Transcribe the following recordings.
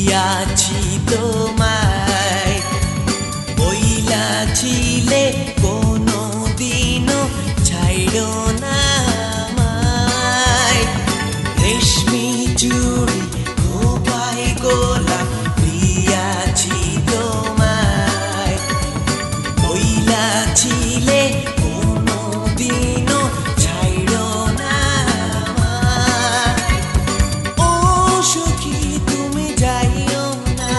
দিয়াছি তোমায়, বইলাছিলে কোনো দিনও ছাইড়ো না আমায়। রেশমি চুড়ি খোপায় গোলাপ দিয়াছি তোমায়, বইলাছিলে কোনো দিনও ছাইড়ো না আমায়। ও সখী তুমি যাইও না,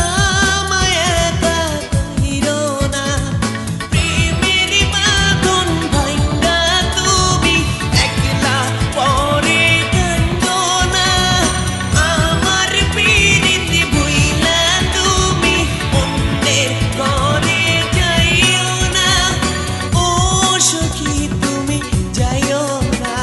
আমায় একা কইরো না। প্রেমের বাঁধন ভাঙা তুমি একলা পরে কান্দো না। আমার পিরিতি ভুইলা তুমি অন্যের ঘরে যাইও না। ও সখী তুমি যাইও না।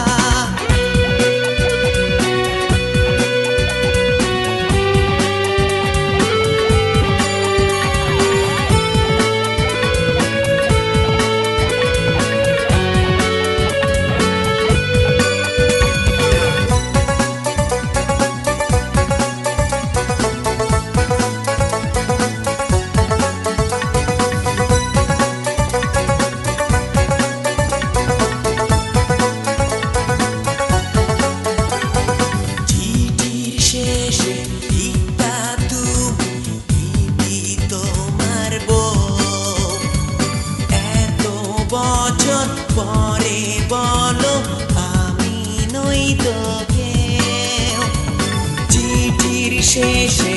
চিঠির শেষে লিখতা তুমি দিদি তোমার বউ। এত বছর পরে বলো আমি নই তো কেউ। চিঠির শেষে